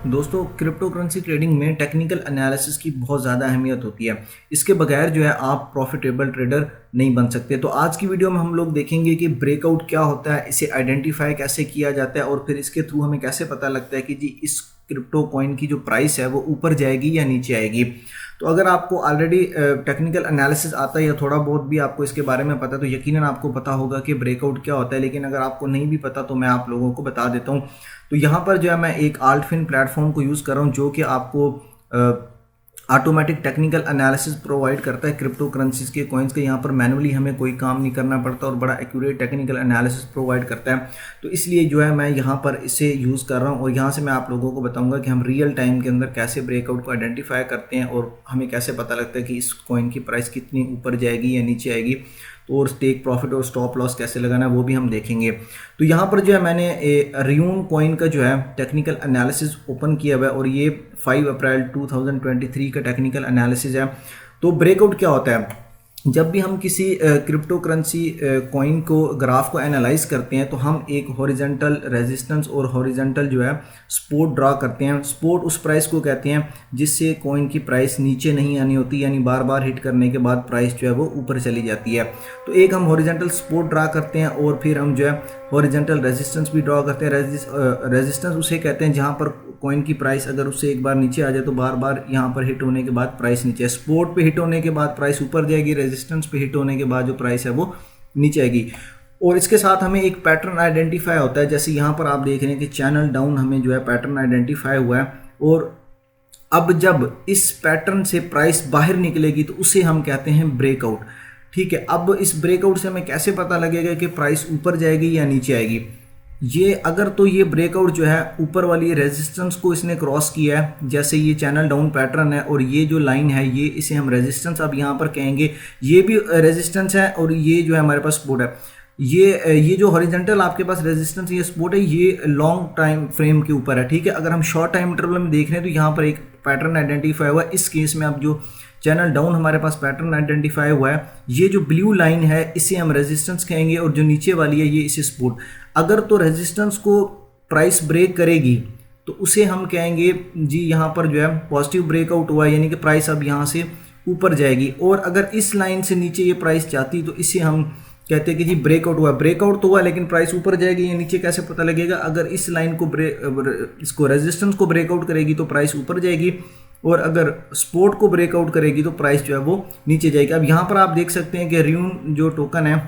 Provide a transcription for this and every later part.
दोस्तों crypto currency trading में technical analysis की बहुत ज़्यादा अहमियत होती है। इसके बगैर जो है आप प्रॉफिटेबल ट्रेडर नहीं बन सकते। तो आज की वीडियो में हम लोग देखेंगे कि ब्रेकआउट क्या होता है, इसे आइडेंटिफाई कैसे किया जाता है और फिर इसके थ्रू हमें कैसे पता लगता है कि जी इस क्रिप्टो कॉइन की जो प्राइस है वो ऊपर जाएगी या नीचे आएगी। तो अगर आपको ऑलरेडी टेक्निकल एनालिसिस आता है या थोड़ा बहुत भी आपको इसके बारे में पता है तो यकीनन आपको पता होगा कि ब्रेकआउट क्या होता है। लेकिन अगर आपको नहीं भी पता तो मैं आप लोगों को बता देता हूँ। तो यहाँ पर जो है मैं एक आल्टफिन प्लेटफॉर्म को यूज़ कर रहा हूँ जो कि आपको ऑटोमेटिक टेक्निकल एनालिसिस प्रोवाइड करता है क्रिप्टो करेंसीज के कॉइन्स के। यहाँ पर मैनुअली हमें कोई काम नहीं करना पड़ता और बड़ा एक्यूरेट टेक्निकल एनालिसिस प्रोवाइड करता है। तो इसलिए जो है मैं यहाँ पर इसे यूज़ कर रहा हूँ और यहाँ से मैं आप लोगों को बताऊँगा कि हम रियल टाइम के अंदर कैसे ब्रेकआउट को आइडेंटिफाई करते हैं और हमें कैसे पता लगता है कि इस कॉइन की प्राइस कितनी ऊपर जाएगी या नीचे आएगी। तो और टेक प्रॉफिट और स्टॉप लॉस कैसे लगाना है वो भी हम देखेंगे। तो यहाँ पर जो है मैंने रियून कॉइन का जो है टेक्निकल एनालिसिस ओपन किया हुआ है और ये 5 अप्रैल 2023 का टेक्निकल एनालिसिस है। तो ब्रेकआउट क्या होता है, जब भी हम किसी क्रिप्टो करेंसी कॉइन को ग्राफ को एनालाइज करते हैं तो हम एक हॉरिजॉन्टल रेजिस्टेंस और हॉरिजॉन्टल जो है सपोर्ट ड्रा करते हैं। सपोर्ट उस प्राइस को कहते हैं जिससे कॉइन की प्राइस नीचे नहीं आनी होती, यानी बार बार हिट करने के बाद प्राइस जो है वो ऊपर चली जाती है। तो एक हम हॉरिजॉन्टल सपोर्ट ड्रा करते हैं और फिर हम जो है हॉरिजॉन्टल रेजिस्टेंस भी ड्रा करते हैं। रेजिस्टेंस उसे कहते हैं जहाँ पर कॉइन की प्राइस अगर उससे एक बार नीचे आ जाए तो बार बार यहाँ पर हिट होने के बाद प्राइस नीचे, सपोर्ट पे हिट होने के बाद प्राइस ऊपर जाएगी, रेजिस्टेंस पे हिट होने के बाद जो प्राइस है वो नीचे आएगी। और इसके साथ हमें एक पैटर्न आइडेंटिफाई होता है, जैसे यहाँ पर आप देख रहे हैं कि चैनल डाउन हमें जो है पैटर्न आइडेंटिफाई हुआ है। और अब जब इस पैटर्न से प्राइस बाहर निकलेगी तो उसे हम कहते हैं ब्रेकआउट। ठीक है, अब इस ब्रेकआउट से हमें कैसे पता लगेगा कि प्राइस ऊपर जाएगी या नीचे आएगी। ये अगर तो ये ब्रेकआउट जो है ऊपर वाली रेजिस्टेंस को इसने क्रॉस किया है, जैसे ये चैनल डाउन पैटर्न है और ये जो लाइन है ये इसे हम रेजिस्टेंस अब यहाँ पर कहेंगे, ये भी रेजिस्टेंस है और ये जो है हमारे पास सपोर्ट है। ये जो हॉरिजॉन्टल आपके पास रेजिस्टेंस ये सपोर्ट है ये लॉन्ग टाइम फ्रेम के ऊपर है। ठीक है, अगर हम शॉर्ट टाइम इंटरवल में देख रहे हैं तो यहाँ पर एक पैटर्न आइडेंटिफाई हुआ है। इस केस में अब जो चैनल डाउन हमारे पास पैटर्न आइडेंटिफाई हुआ है, ये जो ब्लू लाइन है इसे हम रेजिस्टेंस कहेंगे और जो नीचे वाली है ये इसे सपोर्ट। अगर तो रेजिस्टेंस को प्राइस ब्रेक करेगी तो उसे हम कहेंगे जी यहाँ पर जो है पॉजिटिव ब्रेकआउट हुआ है, यानी कि प्राइस अब यहाँ से ऊपर जाएगी। और अगर इस लाइन से नीचे ये प्राइस जाती तो इसे हम कहते हैं कि जी ब्रेकआउट हुआ। ब्रेकआउट तो हुआ लेकिन प्राइस ऊपर जाएगी या नीचे कैसे पता लगेगा, अगर इस लाइन को इसको रेजिस्टेंस को ब्रेकआउट करेगी तो प्राइस ऊपर जाएगी और अगर सपोर्ट को ब्रेकआउट करेगी तो प्राइस जो है वो नीचे जाएगी। अब यहाँ पर आप देख सकते हैं कि रियून जो टोकन है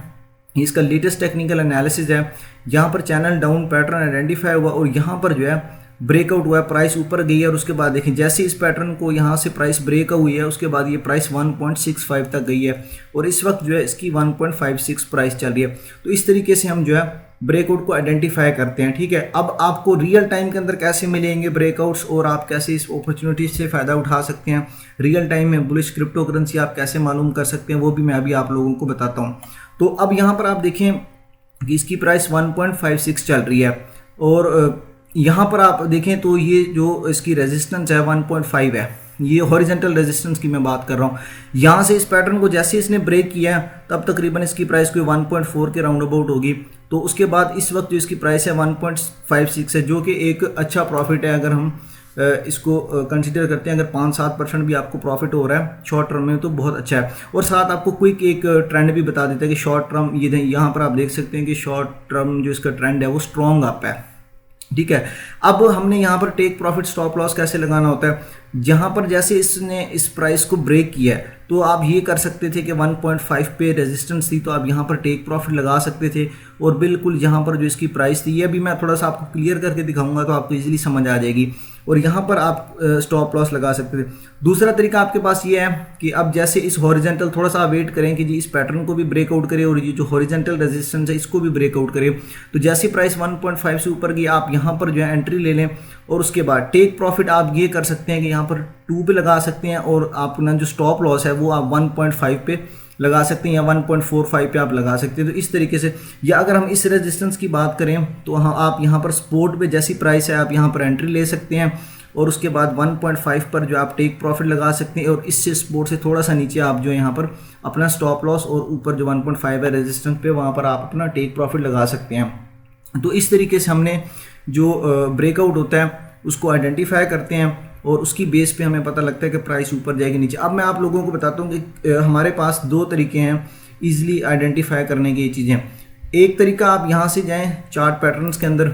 इसका लेटेस्ट टेक्निकल एनालिसिस है। यहाँ पर चैनल डाउन पैटर्न आइडेंटिफाई हुआ और यहाँ पर जो है ब्रेकआउट हुआ है, प्राइस ऊपर गई है और उसके बाद देखें जैसे इस पैटर्न को यहाँ से प्राइस ब्रेक हुई है उसके बाद ये प्राइस 1.65 तक गई है और इस वक्त जो है इसकी 1.56 प्राइस चल रही है। तो इस तरीके से हम जो है ब्रेकआउट को आइडेंटिफाई करते हैं। ठीक है, अब आपको रियल टाइम के अंदर कैसे मिलेंगे ब्रेकआउट्स और आप कैसे इस अपॉर्चुनिटी से फ़ायदा उठा सकते हैं, रियल टाइम में बुलिश क्रिप्टो करेंसी आप कैसे मालूम कर सकते हैं, वो भी मैं अभी आप लोगों को बताता हूँ। तो अब यहाँ पर आप देखें कि इसकी प्राइस 1.56 चल रही है और यहाँ पर आप देखें तो ये जो इसकी रेजिस्टेंस है 1.5 है, ये हॉरिजॉन्टल रेजिस्टेंस की मैं बात कर रहा हूँ। यहाँ से इस पैटर्न को जैसे इसने ब्रेक किया है तब तकरीबन इसकी प्राइस कोई 1.4 के राउंड अबाउट होगी। तो उसके बाद इस वक्त जो इसकी प्राइस है 1.56 है, जो कि एक अच्छा प्रॉफिट है। अगर हम इसको कंसीडर करते हैं, अगर 5-7% भी आपको प्रॉफिट हो रहा है शॉर्ट टर्म में तो बहुत अच्छा है। और साथ आपको क्विक एक ट्रेंड भी बता देता है कि शॉर्ट टर्म ये यहाँ पर आप देख सकते हैं कि शॉर्ट टर्म जो इसका ट्रेंड है वो स्ट्रॉन्ग अप है। ठीक है, अब हमने यहाँ पर टेक प्रॉफिट स्टॉप लॉस कैसे लगाना होता है, जहाँ पर जैसे इसने इस प्राइस को ब्रेक किया है तो आप ये कर सकते थे कि 1.5 पे रेजिस्टेंस थी तो आप यहाँ पर टेक प्रॉफिट लगा सकते थे और बिल्कुल यहाँ पर जो इसकी प्राइस थी ये भी मैं थोड़ा सा आपको क्लियर करके दिखाऊंगा तो आपको इजीली समझ आ जाएगी और यहाँ पर आप स्टॉप लॉस लगा सकते थे। दूसरा तरीका आपके पास ये है कि अब जैसे इस हॉरिजॉन्टल थोड़ा सा वेट करें कि जी इस पैटर्न को भी ब्रेकआउट करे और ये जो हॉरिजॉन्टल रेजिस्टेंस है इसको भी ब्रेकआउट करे। तो जैसे प्राइस 1.5 से ऊपर गई आप यहाँ पर जो है एंट्री ले लें और उसके बाद टेक प्रॉफिट आप ये कर सकते हैं कि यहाँ पर 2 पे लगा सकते हैं और अपना जो स्टॉप लॉस है वो आप 1.5 पे लगा सकते हैं या 1.45 पे आप लगा सकते हैं। तो इस तरीके से, या अगर हम इस रेजिस्टेंस की बात करें तो हाँ आप यहाँ पर सपोर्ट पे जैसी प्राइस है आप यहाँ पर एंट्री ले सकते हैं और उसके बाद 1.5 पर जो आप टेक प्रॉफिट लगा सकते हैं और इससे सपोर्ट से थोड़ा सा नीचे आप जो यहाँ पर अपना स्टॉप लॉस और ऊपर जो 1.5 है रेजिस्टेंस पे वहाँ पर आप अपना टेक प्रॉफिट लगा सकते हैं। तो इस तरीके से हमने जो ब्रेकआउट होता है उसको आइडेंटिफाई करते हैं और उसकी बेस पे हमें पता लगता है कि प्राइस ऊपर जाएगी नीचे। अब मैं आप लोगों को बताता हूँ कि हमारे पास दो तरीके हैं ईजिली आइडेंटिफाई करने की ये चीज़ें। एक तरीका आप यहाँ से जाएं चार्ट पैटर्न्स के अंदर,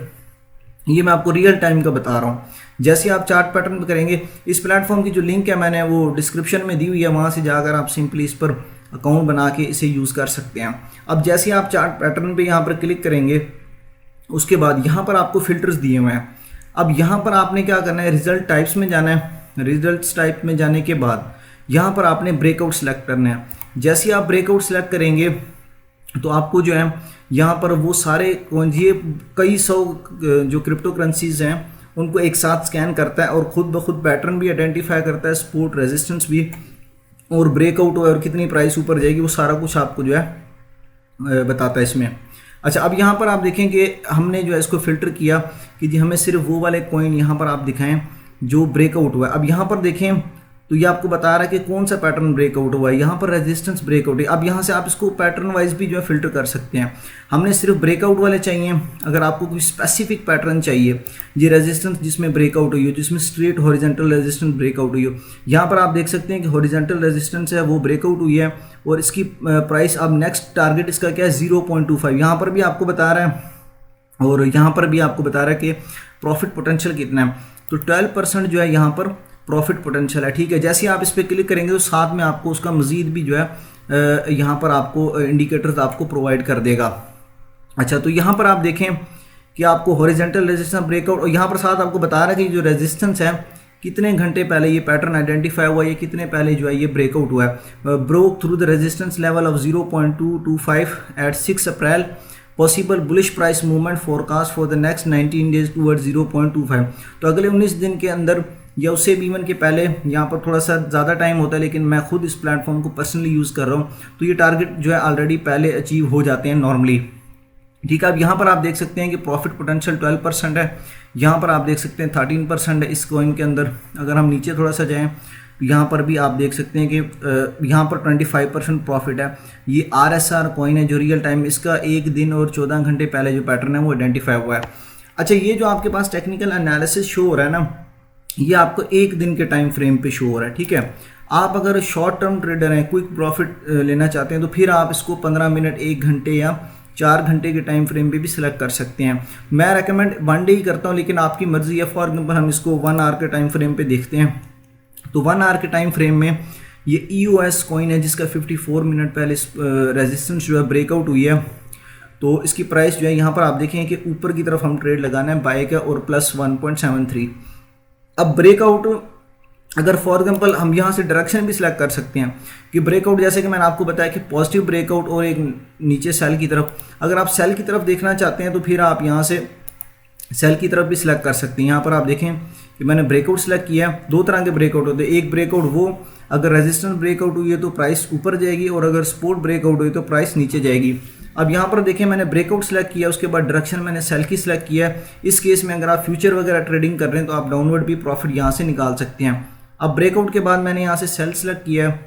ये मैं आपको रियल टाइम का बता रहा हूँ। जैसे आप चार्ट पैटर्न पे करेंगे, इस प्लेटफॉर्म की जो लिंक है मैंने वो डिस्क्रिप्शन में दी हुई है, वहाँ से जाकर आप सिंपली इस पर अकाउंट बना के इसे यूज़ कर सकते हैं। अब जैसे आप चार्ट पैटर्न पे यहाँ पर क्लिक करेंगे, उसके बाद यहाँ पर आपको फिल्टर्स दिए हुए हैं। अब यहाँ पर आपने क्या करना है, रिजल्ट टाइप्स में जाना है। रिजल्ट टाइप में जाने के बाद यहाँ पर आपने ब्रेकआउट सेलेक्ट करना है। जैसे आप ब्रेकआउट सेलेक्ट करेंगे तो आपको जो है यहाँ पर वो सारे ये कई सौ जो क्रिप्टो करेंसीज हैं उनको एक साथ स्कैन करता है और खुद ब खुद पैटर्न भी आइडेंटिफाई करता है, सपोर्ट रेजिस्टेंस भी, और ब्रेकआउट हुआ और कितनी प्राइस ऊपर जाएगी वो सारा कुछ आपको जो है बताता है इसमें। अच्छा, अब यहाँ पर आप देखें कि हमने जो है इसको फिल्टर किया कि जी हमें सिर्फ वो वाले कॉइन यहाँ पर आप दिखाएं जो ब्रेकआउट हुआ है। अब यहाँ पर देखें तो ये आपको बता रहा है कि कौन सा पैटर्न ब्रेकआउट हुआ है, यहाँ पर रेजिस्टेंस ब्रेकआउट है। अब यहाँ से आप इसको पैटर्न वाइज भी जो है फिल्टर कर सकते हैं। हमने सिर्फ ब्रेकआउट वाले चाहिए। अगर आपको कोई स्पेसिफिक पैटर्न चाहिए, ये रेजिस्टेंस जिसमें ब्रेकआउट हुई हो, जिसमें स्ट्रेट हॉरिजॉन्टल रेजिस्टेंस ब्रेकआउट हुई हो, यहाँ पर आप देख सकते हैं कि हॉरिजॉन्टल रेजिस्टेंस है वो ब्रेकआउट हुई है और इसकी प्राइस अब नेक्स्ट टारगेट इसका क्या है 0.25, यहाँ पर भी आपको बता रहा है और यहाँ पर भी आपको बता रहा है कि प्रॉफिट पोटेंशियल कितना है। तो 12% जो है यहाँ पर प्रॉफिट पोटेंशियल है, ठीक है। जैसे आप इस पर क्लिक करेंगे तो साथ में आपको उसका मजीद भी जो है यहाँ पर आपको इंडिकेटर्स आपको प्रोवाइड कर देगा। अच्छा, तो यहाँ पर आप देखें कि आपको हॉरिजॉन्टल रेजिस्टेंस ब्रेकआउट, और यहाँ पर साथ आपको बता रहा है कि जो रेजिस्टेंस है कितने घंटे पहले ये पैटर्न आइडेंटिफाई हुआ है, कितने पहले जो है ये ब्रेकआउट हुआ है। Broke through the resistance level of 0.225 at 6 April, possible bullish price movement forecast for the next 19 days toward 0.25। तो अगले 19 दिन के अंदर या उससे भी इवन के पहले, यहाँ पर थोड़ा सा ज़्यादा टाइम होता है लेकिन मैं खुद इस प्लेटफॉर्म को पर्सनली यूज़ कर रहा हूँ, तो ये टारगेट जो है ऑलरेडी पहले अचीव हो जाते हैं नॉर्मली, ठीक है। अब यहाँ पर आप देख सकते हैं कि प्रॉफिट पोटेंशियल 12% है, यहाँ पर आप देख सकते हैं 13% है इस कॉइन के अंदर। अगर हम नीचे थोड़ा सा जाएँ तो यहाँ पर भी आप देख सकते हैं कि यहाँ पर 25% प्रॉफिट है। ये RSR कॉइन है जो रियल टाइम, इसका 1 दिन और 14 घंटे पहले जो पैटर्न है वो आइडेंटिफाई हुआ है। अच्छा, ये जो आपके पास टेक्निकल एनालिसिस शो हो रहा है ना, ये आपको 1 दिन के टाइम फ्रेम पे शो हो रहा है, ठीक है। आप अगर शॉर्ट टर्म ट्रेडर हैं, क्विक प्रॉफिट लेना चाहते हैं तो फिर आप इसको 15 मिनट, 1 घंटे या 4 घंटे के टाइम फ्रेम पे भी सिलेक्ट कर सकते हैं। मैं रेकमेंड 1 डे ही करता हूँ, लेकिन आपकी मर्जी है। फॉर एग्जाम्पल हम इसको 1 आवर के टाइम फ्रेम पे देखते हैं, तो 1 आवर के टाइम फ्रेम में ये EOS कॉइन है जिसका 54 मिनट पहले रेजिस्टेंस जो है ब्रेकआउट हुई है। तो इसकी प्राइस जो है यहाँ पर आप देखें कि ऊपर की तरफ हम ट्रेड लगाना है बाय का और प्लस 1.73। अब ब्रेकआउट अगर फॉर एग्जांपल हम यहाँ से डायरेक्शन भी सिलेक्ट कर सकते हैं कि ब्रेकआउट, जैसे कि मैंने आपको बताया कि पॉजिटिव ब्रेकआउट और एक नीचे सेल की तरफ, अगर आप सेल की तरफ देखना चाहते हैं तो फिर आप यहाँ से सेल की तरफ भी सिलेक्ट कर सकते हैं। यहाँ पर आप देखें कि मैंने ब्रेकआउट सेलेक्ट किया है। 2 तरह के ब्रेकआउट होते हैं। एक ब्रेकआउट वो अगर रेजिस्टेंस ब्रेकआउट हुई है तो प्राइस ऊपर जाएगी और अगर सपोर्ट ब्रेकआउट हुई तो प्राइस नीचे जाएगी। अब यहाँ पर देखें मैंने ब्रेकआउट सेलेक्ट किया, उसके बाद डायरेक्शन मैंने सेल की सिलेक्ट किया है। इस केस में अगर आप फ्यूचर वगैरह ट्रेडिंग कर रहे हैं तो आप डाउनवर्ड भी प्रॉफिट यहाँ से निकाल सकते हैं। अब ब्रेकआउट के बाद मैंने यहाँ से सेल सेलेक्ट किया है,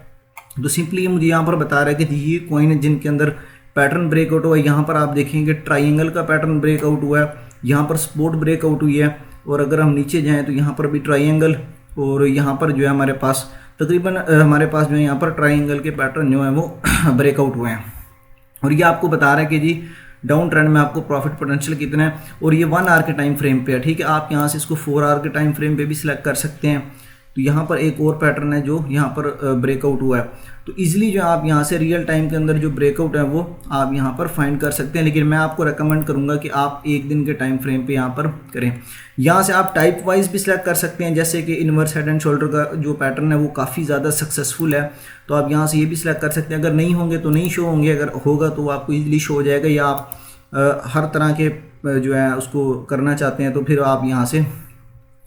तो सिंपली मुझे यहाँ पर बता रहा है कि ये कॉइन है जिनके अंदर पैटर्न ब्रेकआउट हुआ है। यहाँ पर आप देखेंगे ट्राइंगल का पैटर्न ब्रेकआउट हुआ है, यहाँ पर सपोर्ट ब्रेकआउट हुई है, और अगर हम नीचे जाएँ तो यहाँ पर भी ट्राइंगल, और यहाँ पर जो है हमारे पास तकरीबन हमारे पास जो है यहाँ पर ट्राइंगल के पैटर्न जो है वो ब्रेकआउट हुए हैं। और ये आपको बता रहा है कि जी डाउन ट्रेंड में आपको प्रॉफिट पोटेंशियल कितना है, और ये 1 आवर के टाइम फ्रेम पे है, ठीक है। आप यहाँ से इसको 4 आवर के टाइम फ्रेम पे भी सिलेक्ट कर सकते हैं। तो यहाँ पर एक और पैटर्न है जो यहाँ पर ब्रेकआउट हुआ है, तो इजीली जो आप यहाँ से रियल टाइम के अंदर जो ब्रेकआउट है वो आप यहाँ पर फाइंड कर सकते हैं। लेकिन मैं आपको रेकमेंड करूँगा कि आप 1 दिन के टाइम फ्रेम पे यहाँ पर करें। यहाँ से आप टाइप वाइज भी सिलेक्ट कर सकते हैं, जैसे कि इन्वर्स हेड एंड शोल्डर का जो पैटर्न है वो काफ़ी ज़्यादा सक्सेसफुल है, तो आप यहाँ से ये भी सिलेक्ट कर सकते हैं। अगर नहीं होंगे तो नहीं शो होंगे, अगर होगा तो आपको ईजिली शो हो जाएगा। या आप हर तरह के जो है उसको करना चाहते हैं तो फिर आप यहाँ से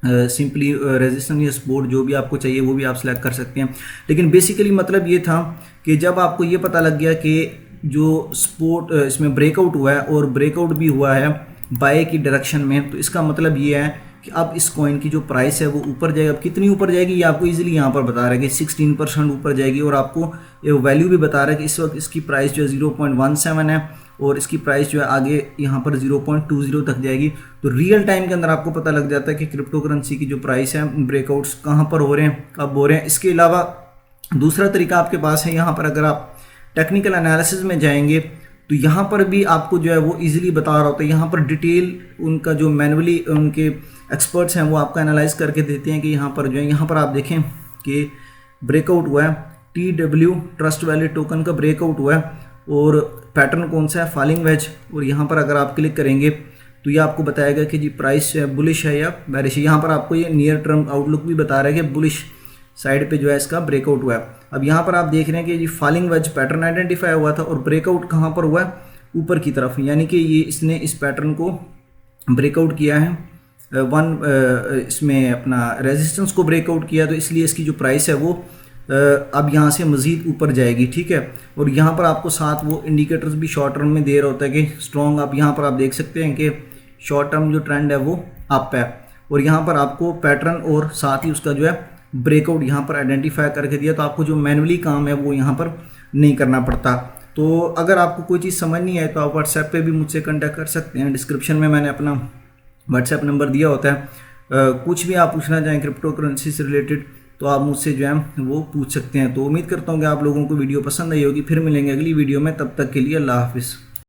सिंपली रेजिस्टेंस या सपोर्ट जो भी आपको चाहिए वो भी आप सिलेक्ट कर सकते हैं। लेकिन बेसिकली मतलब ये था कि जब आपको ये पता लग गया कि जो सपोर्ट इसमें ब्रेकआउट हुआ है और ब्रेकआउट भी हुआ है बाय की डायरेक्शन में, तो इसका मतलब ये है कि अब इस कॉइन की जो प्राइस है वो ऊपर जाएगी। अब कितनी ऊपर जाएगी ये आपको इजीली यहाँ पर बता रहा है कि 16% ऊपर जाएगी, और आपको ये वैल्यू भी बता रहा है कि इस वक्त इसकी प्राइस जो है 0.17 है और इसकी प्राइस जो है आगे यहाँ पर 0.20 तक जाएगी। तो रियल टाइम के अंदर आपको पता लग जाता है कि क्रिप्टो करेंसी की जो प्राइस है ब्रेकआउट्स कहाँ पर हो रहे हैं, कब हो रहे हैं। इसके अलावा दूसरा तरीका आपके पास है, यहाँ पर अगर आप टेक्निकल एनालिसिस में जाएंगे तो यहाँ पर भी आपको जो है वो इजीली बता रहा होता है। यहाँ पर डिटेल उनका जो मैनुअली उनके एक्सपर्ट्स हैं वो आपका एनालाइज करके देते हैं कि यहाँ पर जो है, यहाँ पर आप देखें कि ब्रेकआउट हुआ है, TW ट्रस्ट वैल्यू टोकन का ब्रेकआउट हुआ है और पैटर्न कौन सा है, फॉलिंग वेज। और यहाँ पर अगर आप क्लिक करेंगे तो ये आपको बताएगा कि जी प्राइस बुलिश है या बेरिश है। यहाँ पर आपको ये नियर टर्म आउटलुक भी बता रहा है कि बुलिश साइड पे जो है इसका ब्रेकआउट हुआ है। अब यहाँ पर आप देख रहे हैं कि ये फॉलिंग वेज पैटर्न आइडेंटिफाई हुआ था और ब्रेकआउट कहाँ पर हुआ है, ऊपर की तरफ, यानी कि ये इसने इस पैटर्न को ब्रेकआउट किया है, इसमें अपना रेजिस्टेंस को ब्रेकआउट किया, तो इसलिए इसकी जो प्राइस है वो अब यहाँ से मज़ीद ऊपर जाएगी, ठीक है। और यहाँ पर आपको साथ वो इंडिकेटर्स भी शॉर्ट टर्म में दे रहा होता है कि स्ट्रॉन्ग, आप यहाँ पर आप देख सकते हैं कि शॉर्ट टर्म जो ट्रेंड है वो अप है, और यहाँ पर आपको पैटर्न और साथ ही उसका जो है ब्रेकआउट यहाँ पर आइडेंटिफाई करके दिया। तो आपको जो मैनुअली काम है वो यहाँ पर नहीं करना पड़ता। तो अगर आपको कोई चीज़ समझ नहीं आए तो आप व्हाट्सएप पे भी मुझसे कांटेक्ट कर सकते हैं, डिस्क्रिप्शन में मैंने अपना व्हाट्सएप नंबर दिया होता है। कुछ भी आप पूछना चाहें क्रिप्टो करेंसी से रिलेटेड तो आप मुझसे जो है वो पूछ सकते हैं। तो उम्मीद करता हूँ कि आप लोगों को वीडियो पसंद आई होगी। फिर मिलेंगे अगली वीडियो में, तब तक के लिए अल्लाह हाफिज़।